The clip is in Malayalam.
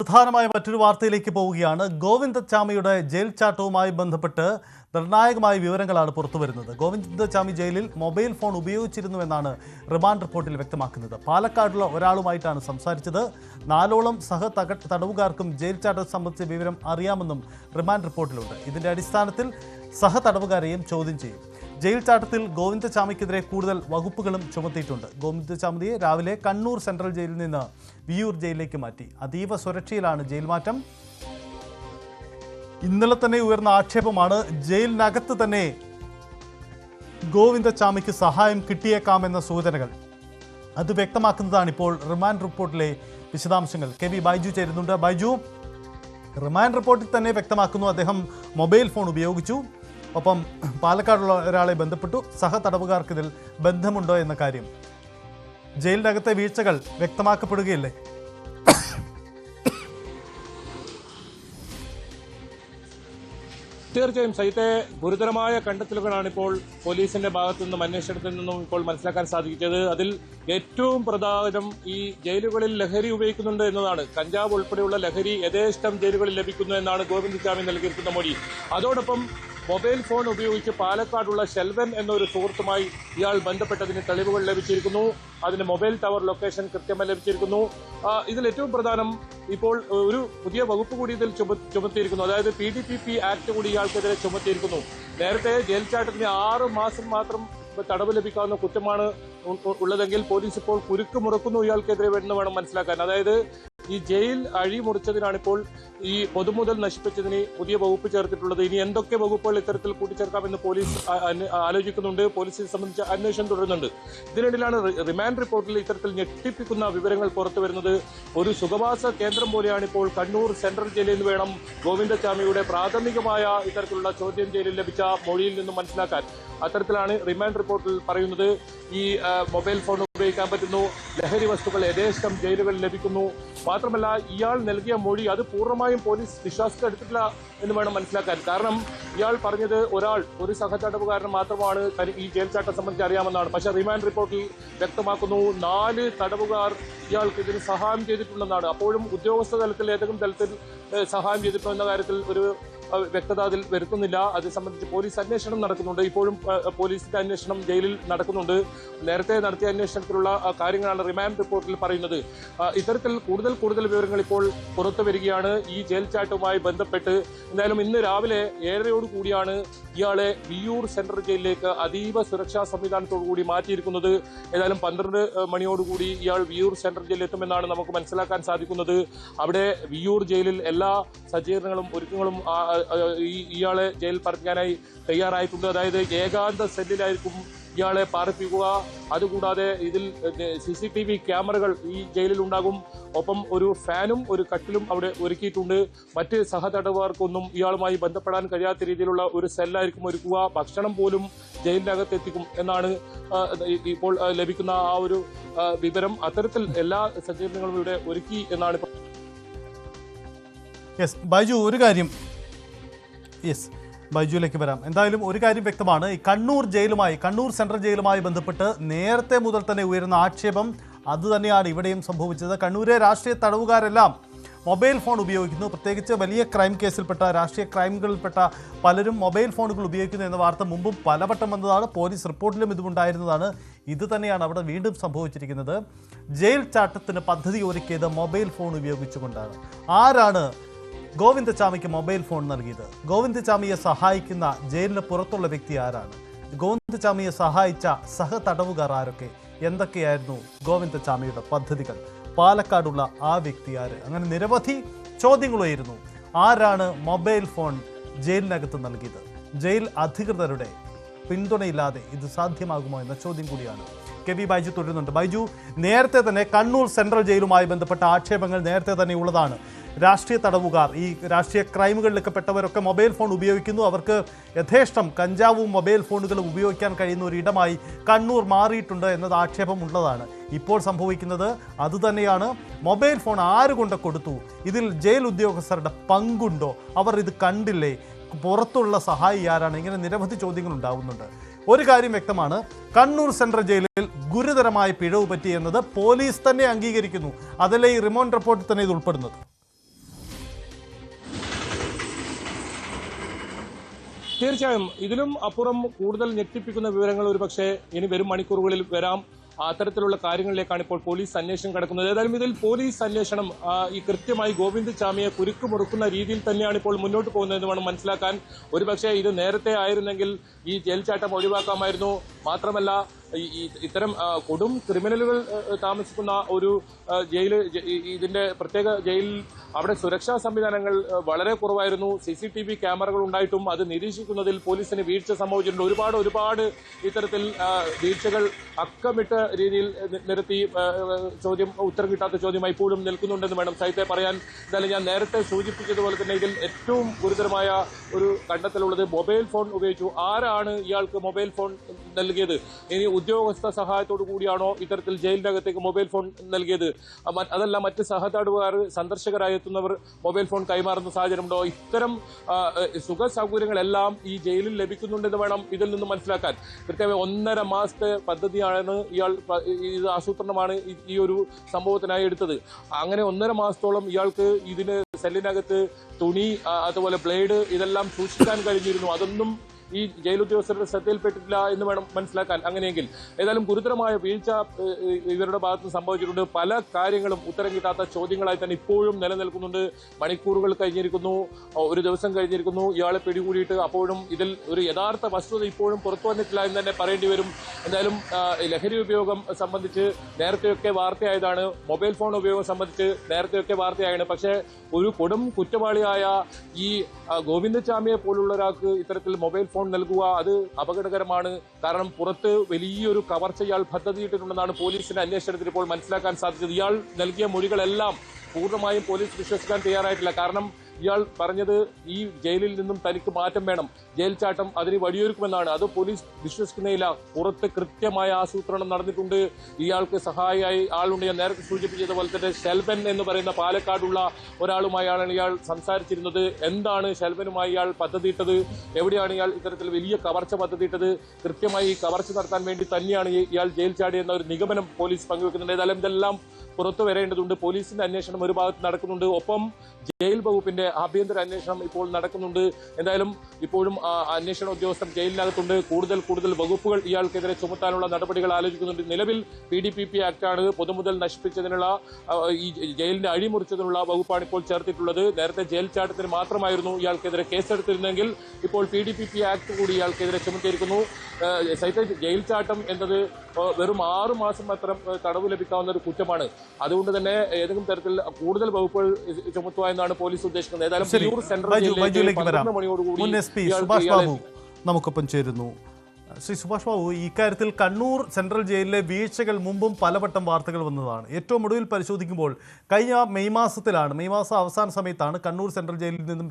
പ്രധാനമായ മറ്റൊരു വാർത്തയിലേക്ക് പോവുകയാണ്. ഗോവിന്ദച്ചാമിയുടെ ജയിൽ ചാട്ടവുമായി ബന്ധപ്പെട്ട് നിർണായകമായ വിവരങ്ങളാണ് പുറത്തുവരുന്നത്. ഗോവിന്ദച്ചാമി ജയിലിൽ മൊബൈൽ ഫോൺ ഉപയോഗിച്ചിരുന്നുവെന്നാണ് റിമാൻഡ് റിപ്പോർട്ടിൽ വ്യക്തമാക്കുന്നത്. പാലക്കാടുള്ള ഒരാളുമായിട്ടാണ് സംസാരിച്ചത്. 4ഓളം തടവുകാർക്കും ജയിൽ ചാട്ടം സംബന്ധിച്ച വിവരം അറിയാമെന്നും റിമാൻഡ് റിപ്പോർട്ടിലുണ്ട്. ഇതിന്റെ അടിസ്ഥാനത്തിൽ തടവുകാരെയും ചോദ്യം ചെയ്യും. ജയിൽ ചാട്ടത്തിൽ ഗോവിന്ദച്ചാമിക്കെതിരെ കൂടുതൽ വകുപ്പുകളും ചുമത്തിയിട്ടുണ്ട്. ഗോവിന്ദച്ചാമിയെ രാവിലെ കണ്ണൂർ സെൻട്രൽ ജയിലിൽ നിന്ന് വിയ്യൂർ ജയിലിലേക്ക് മാറ്റി. അതീവ സുരക്ഷയിലാണ് ജയിൽ മാറ്റം. ഇന്നലെ തന്നെ ഉയർന്ന ആക്ഷേപമാണ് ജയിലിനകത്ത് തന്നെ ഗോവിന്ദച്ചാമിക്ക് സഹായം കിട്ടിയേക്കാമെന്ന സൂചനകൾ. അത് വ്യക്തമാക്കുന്നതാണ് ഇപ്പോൾ റിമാൻഡ് റിപ്പോർട്ടിലെ വിശദാംശങ്ങൾ. കെ വി ബൈജു ചേരുന്നുണ്ട്. ബൈജു, റിമാൻഡ് റിപ്പോർട്ടിൽ തന്നെ വ്യക്തമാക്കുന്നു അദ്ദേഹം മൊബൈൽ ഫോൺ ഉപയോഗിച്ചു, ഒപ്പം പാലക്കാടുള്ള ഒരാളെ ബന്ധപ്പെട്ടു. തടവുകാർക്ക് ഇതിൽ ബന്ധമുണ്ടോ എന്ന കാര്യം ജയിലിനകത്തെ വീഴ്ചകൾ വ്യക്തമാക്കപ്പെടുകയല്ലേ? തീർച്ചയായും സൈത്തെ ഗുരുതരമായ കണ്ടെത്തലുകളാണ് ഇപ്പോൾ പോലീസിന്റെ ഭാഗത്തു നിന്നും അന്വേഷണത്തിൽ നിന്നും ഇപ്പോൾ മനസ്സിലാക്കാൻ സാധിച്ചത്. അതിൽ ഏറ്റവും പ്രധാനം ഈ ജയിലുകളിൽ ലഹരി ഉപയോഗിക്കുന്നുണ്ട് എന്നതാണ്. കഞ്ചാവ് ഉൾപ്പെടെയുള്ള ലഹരി യഥേഷ്ടം ജയിലുകളിൽ ലഭിക്കുന്നു എന്നാണ് ഗോവിന്ദച്ചാമി നൽകിയിരിക്കുന്ന മൊഴി. അതോടൊപ്പം മൊബൈൽ ഫോൺ ഉപയോഗിച്ച് പാലക്കാടുള്ള ഷെൽവൻ എന്നൊരു സുഹൃത്തുമായി ഇയാൾ ബന്ധപ്പെട്ടതിന് തെളിവുകൾ ലഭിച്ചിരിക്കുന്നു. അതിന് മൊബൈൽ ടവർ ലൊക്കേഷൻ കൃത്യമായി ലഭിച്ചിരിക്കുന്നു. ഇതിൽ ഏറ്റവും പ്രധാനം ഇപ്പോൾ ഒരു പുതിയ വകുപ്പ് കൂടി ഇതിൽ ചുമത്തിയിരിക്കുന്നു. അതായത് PDPP ആക്ട് കൂടി ഇയാൾക്കെതിരെ ചുമത്തിയിരിക്കുന്നു. നേരത്തെ ജയിൽ ചാട്ടത്തിന് 6 മാസം മാത്രം തടവ് ലഭിക്കാവുന്ന കുറ്റമാണ് ഉള്ളതെങ്കിൽ പോലീസ് ഇപ്പോൾ കുരുക്ക് മുറക്കുന്നു ഇയാൾക്കെതിരെ എന്ന് വേണം മനസ്സിലാക്കാൻ. അതായത് ഈ ജയിൽ അഴിമുറിച്ചതിനാണ് ഇപ്പോൾ ഈ പൊതുമുതൽ നശിപ്പിച്ചതിന് പുതിയ വകുപ്പ് ചേർത്തിട്ടുള്ളത്. ഇനി എന്തൊക്കെ വകുപ്പുകൾ ഇത്തരത്തിൽ കൂട്ടിച്ചേർക്കാമെന്ന് പോലീസ് ആലോചിക്കുന്നുണ്ട്. പോലീസിനെ സംബന്ധിച്ച് അന്വേഷണം തുടരുന്നുണ്ട്. ഇതിനിടയിലാണ് റിമാൻഡ് റിപ്പോർട്ടിൽ ഇത്തരത്തിൽ ഞെട്ടിപ്പിക്കുന്ന വിവരങ്ങൾ പുറത്തു വരുന്നത്. ഒരു സുഖവാസ കേന്ദ്രം പോലെയാണ് ഇപ്പോൾ കണ്ണൂർ സെൻട്രൽ ജയിലിൽ നിന്ന് വേണം ഗോവിന്ദച്ചാമിയുടെ പ്രാഥമികമായ ഇത്തരത്തിലുള്ള ചോദ്യം ചെയ്യലിൽ ലഭിച്ച മൊഴിയിൽ നിന്നും മനസ്സിലാക്കാൻ. അത്തരത്തിലാണ് റിമാൻഡ് റിപ്പോർട്ടിൽ പറയുന്നത്. ഈ മൊബൈൽ ഫോൺ ഉപയോഗിക്കാൻ പറ്റുന്നു, ലഹരി വസ്തുക്കൾ യഥേഷ്ടം ജയിലുകളിൽ ലഭിക്കുന്നു. മാത്രമല്ല ഇയാൾ നൽകിയ മൊഴി അത് പൂർണ്ണമായും പോലീസ് വിശ്വാസത്തിലെടുത്തിട്ടില്ല എന്ന് വേണം മനസ്സിലാക്കാൻ. കാരണം ഇയാൾ പറഞ്ഞത് ഒരു സഹതടവുകാരന് മാത്രമാണ് ഈ ജയിൽ ചാട്ടം സംബന്ധിച്ച് അറിയാമെന്നാണ്. പക്ഷേ റിമാൻഡ് റിപ്പോർട്ടിൽ വ്യക്തമാക്കുന്നു 4 തടവുകാർ ഇയാൾക്ക് ഇതിന് സഹായം ചെയ്തിട്ടുണ്ടെന്നാണ്. അപ്പോഴും ഉദ്യോഗസ്ഥ തലത്തിൽ ഏതെങ്കിലും തലത്തിൽ സഹായം ചെയ്തിട്ടുണ്ടോ എന്ന കാര്യത്തിൽ ഒരു വ്യക്തത അതിൽ വരുത്തുന്നില്ല. അത് സംബന്ധിച്ച് പോലീസ് അന്വേഷണം നടക്കുന്നുണ്ട്. ഇപ്പോഴും പോലീസിന്റെ അന്വേഷണം ജയിലിൽ നടക്കുന്നുണ്ട്. നേരത്തെ നടത്തിയ അന്വേഷണത്തിലുള്ള കാര്യങ്ങളാണ് റിമാൻഡ് റിപ്പോർട്ടിൽ പറയുന്നത്. ഇത്തരത്തിൽ കൂടുതൽ വിവരങ്ങൾ ഇപ്പോൾ പുറത്തു വരികയാണ് ഈ ജയിൽ ചാട്ടവുമായി ബന്ധപ്പെട്ട്. എന്തായാലും ഇന്ന് രാവിലെ 7:30 കൂടിയാണ് ഇയാളെ വിയ്യൂർ സെൻട്രൽ ജയിലിലേക്ക് അതീവ സുരക്ഷാ സംവിധാനത്തോടുകൂടി മാറ്റിയിരിക്കുന്നത്. ഏതായാലും 12 മണിയോടുകൂടി ഇയാൾ വിയ്യൂർ സെൻട്രൽ ജയിലിൽ എത്തുമെന്നാണ് നമുക്ക് മനസ്സിലാക്കാൻ സാധിക്കുന്നത്. അവിടെ വിയ്യൂർ ജയിലിൽ എല്ലാ സജ്ജീകരണങ്ങളും ഒരുക്കങ്ങളും ഇയാളെ ജയിൽ പറഞ്ഞാനായി തയ്യാറായിട്ടുണ്ട്. അതായത് ഏകാന്ത സെല്ലിലായിരിക്കും ഇയാളെ പാർപ്പിക്കുക. അതുകൂടാതെ ഇതിൽ CCTV ക്യാമറകൾ ഈ ജയിലിൽ ഉണ്ടാകും. ഒപ്പം ഒരു ഫാനും ഒരു കട്ടിലും അവിടെ ഒരുക്കിയിട്ടുണ്ട്. മറ്റ് സഹതടവുകാർക്കൊന്നും ഇയാളുമായി ബന്ധപ്പെടാൻ കഴിയാത്ത രീതിയിലുള്ള ഒരു സെല്ലായിരിക്കും ഒരുക്കുക. ഭക്ഷണം പോലും ജയിലിനകത്ത് എത്തിക്കും എന്നാണ് ഇപ്പോൾ ലഭിക്കുന്ന ആ ഒരു വിവരം. അത്തരത്തിൽ എല്ലാ സജ്ജീകരണങ്ങളും ഇവിടെ ഒരുക്കി എന്നാണ്. ബൈജു, ഒരു കാര്യം ബൈജുവിലേക്ക് വരാം. എന്തായാലും ഒരു കാര്യം വ്യക്തമാണ്. ഈ കണ്ണൂർ സെൻട്രൽ ജയിലുമായി ബന്ധപ്പെട്ട് നേരത്തെ മുതൽ തന്നെ ഉയരുന്ന ആക്ഷേപം അത് തന്നെയാണ് ഇവിടെയും സംഭവിച്ചത്. കണ്ണൂരെ രാഷ്ട്രീയ തടവുകാരെല്ലാം മൊബൈൽ ഫോൺ ഉപയോഗിക്കുന്നു. പ്രത്യേകിച്ച് വലിയ ക്രൈം കേസിൽപ്പെട്ട രാഷ്ട്രീയ ക്രൈമുകളിൽപ്പെട്ട പലരും മൊബൈൽ ഫോണുകൾ ഉപയോഗിക്കുന്നു എന്ന വാർത്ത മുമ്പും പലവട്ടം വന്നതാണ്. പോലീസ് റിപ്പോർട്ടിലും ഇതുണ്ടായിരുന്നതാണ്. ഇത് തന്നെയാണ് അവിടെ വീണ്ടും സംഭവിച്ചിരിക്കുന്നത്. ജയിൽ ചാട്ടത്തിന് പദ്ധതി ഒരുക്കിയത് മൊബൈൽ ഫോൺ ഉപയോഗിച്ചുകൊണ്ടാണ്. ആരാണ് ഗോവിന്ദച്ചാമിക്ക് മൊബൈൽ ഫോൺ നൽകിയത്? ഗോവിന്ദച്ചാമിയെ സഹായിക്കുന്ന ജയിലിന് പുറത്തുള്ള വ്യക്തി ആരാണ്? ഗോവിന്ദച്ചാമിയെ സഹായിച്ച സഹതടവുകാർ ആരൊക്കെ? എന്തൊക്കെയായിരുന്നു ഗോവിന്ദച്ചാമിയുടെ പദ്ധതികൾ? പാലക്കാടുള്ള ആ വ്യക്തി ആര്? അങ്ങനെ നിരവധി ചോദ്യങ്ങളുമായിരുന്നു. ആരാണ് മൊബൈൽ ഫോൺ ജയിലിനകത്ത് നൽകിയത്? ജയിൽ അധികൃതരുടെ പിന്തുണയില്ലാതെ ഇത് സാധ്യമാകുമോ എന്ന ചോദ്യം കൂടിയാണ്. കെ വി ബൈജു തുടരുന്നുണ്ട്. ബൈജു, നേരത്തെ തന്നെ കണ്ണൂർ സെൻട്രൽ ജയിലുമായി ബന്ധപ്പെട്ട ആക്ഷേപങ്ങൾ നേരത്തെ തന്നെ ഉള്ളതാണ്. രാഷ്ട്രീയ തടവുകാർ, ഈ രാഷ്ട്രീയ ക്രൈമുകളിലൊക്കെ പെട്ടവരൊക്കെ മൊബൈൽ ഫോൺ ഉപയോഗിക്കുന്നു. അവർക്ക് യഥേഷ്ടം കഞ്ചാവും മൊബൈൽ ഫോണുകളും ഉപയോഗിക്കാൻ കഴിയുന്ന ഒരിടമായി കണ്ണൂർ മാറിയിട്ടുണ്ട് എന്നത് ആക്ഷേപമുള്ളതാണ്. ഇപ്പോൾ സംഭവിക്കുന്നത് അതുതന്നെയാണ്. മൊബൈൽ ഫോൺ ആരുകൊണ്ട് കൊടുത്തു? ഇതിൽ ജയിൽ ഉദ്യോഗസ്ഥരുടെ പങ്കുണ്ടോ? അവർ ഇത് കണ്ടില്ലേ? പുറത്തുള്ള സഹായി ആരാണ്? ഇങ്ങനെ നിരവധി ചോദ്യങ്ങൾ ഉണ്ടാവുന്നുണ്ട്. ഒരു കാര്യം വ്യക്തമാണ്, കണ്ണൂർ സെൻട്രൽ ജയിലിൽ ഗുരുതരമായ പിഴവ് പറ്റി എന്നത് പോലീസ് തന്നെ അംഗീകരിക്കുന്നു. അതല്ലേ ഈ റിമാൻഡ് റിപ്പോർട്ടിൽ തന്നെ ഇത് ഉൾപ്പെടുന്നത്? തീർച്ചയായും ഇതിലും അപ്പുറം കൂടുതൽ ഞെട്ടിപ്പിക്കുന്ന വിവരങ്ങൾ ഒരുപക്ഷെ ഇനി വരും മണിക്കൂറുകളിൽ വരാം. അത്തരത്തിലുള്ള കാര്യങ്ങളിലേക്കാണ് ഇപ്പോൾ പോലീസ് അന്വേഷണം കടക്കുന്നത്. ഏതായാലും ഇതിൽ പോലീസ് അന്വേഷണം ഈ കൃത്യമായി ഗോവിന്ദ് ചാമിയെ കുരുക്കുമുറുക്കുന്ന രീതിയിൽ തന്നെയാണ് ഇപ്പോൾ മുന്നോട്ട് പോകുന്നതെന്ന് വേണം മനസ്സിലാക്കാൻ. ഒരുപക്ഷെ ഇത് നേരത്തെ ആയിരുന്നെങ്കിൽ ഈ ജയിൽ ചാട്ടം ഒഴിവാക്കാമായിരുന്നു. മാത്രമല്ല ഇത്തരം കൊടും ക്രിമിനലുകൾ താമസിക്കുന്ന ഒരു ജയിൽ, ഇതിന്റെ പ്രത്യേക ജയിലിൽ അവിടെ സുരക്ഷാ സംവിധാനങ്ങൾ വളരെ കുറവായിരുന്നു. CCTV ക്യാമറകൾ ഉണ്ടായിട്ടും അത് നിരീക്ഷിക്കുന്നതിൽ പോലീസിന് വീഴ്ച സംഭവിച്ചിട്ടുണ്ട്. ഒരുപാട് ഇത്തരത്തിൽ വീഴ്ചകൾ അക്കമിട്ട രീതിയിൽ നിരത്തി ഉത്തരം കിട്ടാത്ത ചോദ്യമായി ഇപ്പോഴും നിൽക്കുന്നുണ്ടെന്ന് വേണം സഹിത്തെ പറയാൻ. എന്തായാലും ഞാൻ നേരത്തെ സൂചിപ്പിച്ചതുപോലെ തന്നെ ഇതിൽ ഏറ്റവും ഗുരുതരമായ ഒരു കണ്ടെത്തലുള്ളത് മൊബൈൽ ഫോൺ ഉപയോഗിച്ചു. ആരാണ് ഇയാൾക്ക് മൊബൈൽ ഫോൺ നൽകിയത്? ഇനി ഉദ്യോഗസ്ഥ സഹായത്തോടു കൂടിയാണോ ഇത്തരത്തിൽ ജയിലിനകത്തേക്ക് മൊബൈൽ ഫോൺ നൽകിയത്? അതല്ല മറ്റ് സഹതടവുകാർ, സന്ദർശകരായി എത്തുന്നവർ മൊബൈൽ ഫോൺ കൈമാറുന്ന സാഹചര്യമുണ്ടോ? ഇത്തരം സുഖ സൗകര്യങ്ങളെല്ലാം ഈ ജയിലിൽ ലഭിക്കുന്നുണ്ടെന്ന് വേണം ഇതിൽ നിന്ന് മനസ്സിലാക്കാൻ. കൃത്യമായി 1.5 മാസത്തെ പദ്ധതിയാണ് ഇയാൾ, ഇത് ആസൂത്രണമാണ് ഈ ഒരു സംഭവത്തിനായി എടുത്തത്. അങ്ങനെ 1.5 മാസത്തോളം ഇയാൾക്ക് ഇതിന് സെല്ലിനകത്ത് തുണി, അതുപോലെ ബ്ലേഡ് ഇതെല്ലാം സൂക്ഷിക്കാൻ കഴിഞ്ഞിരുന്നു. അതൊന്നും ഈ ജയിൽ ഉദ്യോഗസ്ഥരുടെ ശ്രദ്ധയിൽപ്പെട്ടിട്ടില്ല എന്ന് വേണം മനസ്സിലാക്കാൻ. അങ്ങനെയെങ്കിൽ ഏതായാലും ഗുരുതരമായ വീഴ്ച ഇവരുടെ ഭാഗത്ത് സംഭവിച്ചിട്ടുണ്ട്. പല കാര്യങ്ങളും ഉത്തരം കിട്ടാത്ത ചോദ്യങ്ങളായി തന്നെ ഇപ്പോഴും നിലനിൽക്കുന്നുണ്ട്. മണിക്കൂറുകൾ കഴിഞ്ഞിരിക്കുന്നു, ഒരു ദിവസം കഴിഞ്ഞിരിക്കുന്നു ഇയാളെ പിടികൂടിയിട്ട്. അപ്പോഴും ഇതിൽ ഒരു യഥാർത്ഥ വസ്തുത ഇപ്പോഴും പുറത്തു വന്നിട്ടില്ല എന്ന് തന്നെ പറയേണ്ടി വരും. എന്തായാലും ലഹരി ഉപയോഗം സംബന്ധിച്ച് നേരത്തെയൊക്കെ വാർത്തയായതാണ്, മൊബൈൽ ഫോൺ ഉപയോഗം സംബന്ധിച്ച് നേരത്തെയൊക്കെ വാർത്തയായാണ്. പക്ഷേ ഒരു കൊടും കുറ്റവാളിയായ ഈ ഗോവിന്ദ് ചാമിയെ പോലുള്ള ഒരാൾക്ക് ഇത്തരത്തിൽ മൊബൈൽ ഫോൺ നൽകുക അത് അപകടകരമാണ്. കാരണം പുറത്ത് വലിയൊരു കവർച്ച ഇയാൾ പദ്ധതിയിട്ടിട്ടുണ്ടെന്നാണ് പോലീസിന്റെ അന്വേഷണത്തിൽ ഇപ്പോൾ മനസ്സിലാക്കാൻ സാധിച്ചത്. ഇയാൾ നൽകിയ മൊഴികളെല്ലാം പൂർണ്ണമായും പോലീസ് വിശ്വസിക്കാൻ തയ്യാറായിട്ടില്ല. കാരണം ഇയാൾ പറഞ്ഞത് ഈ ജയിലിൽ നിന്നും തനിക്ക് മാറ്റം വേണം, ജയിൽ ചാട്ടം അതിന് വഴിയൊരുക്കുമെന്നാണ്. അത് പോലീസ് വിശ്വസിക്കുന്നില്ല. പുറത്ത് കൃത്യമായ ആസൂത്രണം നടന്നിട്ടുണ്ട്. ഇയാൾക്ക് സഹായിയായി ആളുണ്ട്. ഞാൻ നേരത്തെ സൂചിപ്പിച്ചതുപോലെ തന്നെ ഷെൽബൻ എന്ന് പറയുന്ന പാലക്കാടുള്ള ഒരാളുമായാണ് ഇയാൾ സംസാരിച്ചിരുന്നത്. എന്താണ് ഷെൽബനുമായി ഇയാൾ പദ്ധതിയിട്ടത്? എവിടെയാണ് ഇയാൾ ഇത്തരത്തിൽ വലിയ കവർച്ച പദ്ധതിയിട്ടത്? കൃത്യമായി കവർച്ച നടത്താൻ വേണ്ടി തന്നെയാണ് ഇയാൾ ജയിൽ ചാടിയെന്ന ഒരു നിഗമനം പോലീസ് പങ്കുവെക്കുന്നുണ്ട്. ഏതായാലും ഇതെല്ലാം പുറത്തു വരേണ്ടതുണ്ട്. പോലീസിന്റെ അന്വേഷണം ഒരു ഭാഗത്ത് നടക്കുന്നുണ്ട്, ഒപ്പം ജയിൽ വകുപ്പിന്റെ ആഭ്യന്തര അന്വേഷണം ഇപ്പോൾ നടക്കുന്നുണ്ട്. എന്തായാലും ഇപ്പോഴും അന്വേഷണ ഉദ്യോഗസ്ഥർ ജയിലിനകത്തുണ്ട്. കൂടുതൽ വകുപ്പുകൾ ഇയാൾക്കെതിരെ ചുമത്താനുള്ള നടപടികൾ ആലോചിക്കുന്നുണ്ട്. നിലവിൽ PDPP ആക്ടാണ്, പൊതുമുതൽ നശിപ്പിച്ചതിനുള്ള, ഈ ജയിലിന്റെ അഴിമുറിച്ചതിനുള്ള വകുപ്പാണ് ഇപ്പോൾ ചേർത്തിട്ടുള്ളത്. നേരത്തെ ജയിൽ ചാട്ടത്തിന് മാത്രമായിരുന്നു ഇയാൾക്കെതിരെ കേസെടുത്തിരുന്നെങ്കിൽ ഇപ്പോൾ PDPP ആക്ട് കൂടി ഇയാൾക്കെതിരെ ചുമത്തിയിരിക്കുന്നു. ജയിൽ ചാട്ടം എന്നത് വെറും 6 മാസം മാത്രം തടവ് ലഭിക്കാവുന്ന ഒരു കുറ്റമാണ്. അതുകൊണ്ട് തന്നെ ഏതെങ്കിലും തരത്തിൽ കൂടുതൽ വകുപ്പുകൾ ചുമത്തുക എന്നാണ് പോലീസ് ഉദ്ദേശിക്കുന്നത്. ഏതായാലും സുഭാഷ് ബാബു നമുക്കൊപ്പം ചേരുന്നു. ശ്രീ സുഭാഷ് ബാബു, ഇക്കാര്യത്തിൽ കണ്ണൂർ സെൻട്രൽ ജയിലിലെ വീഴ്ചകൾ മുമ്പും പലവട്ടം വാർത്തകൾ വന്നതാണ്. ഏറ്റവും ഒടുവിൽ പരിശോധിക്കുമ്പോൾ കഴിഞ്ഞ മെയ് മാസം അവസാന സമയത്താണ് കണ്ണൂർ സെൻട്രൽ ജയിലിൽ നിന്നും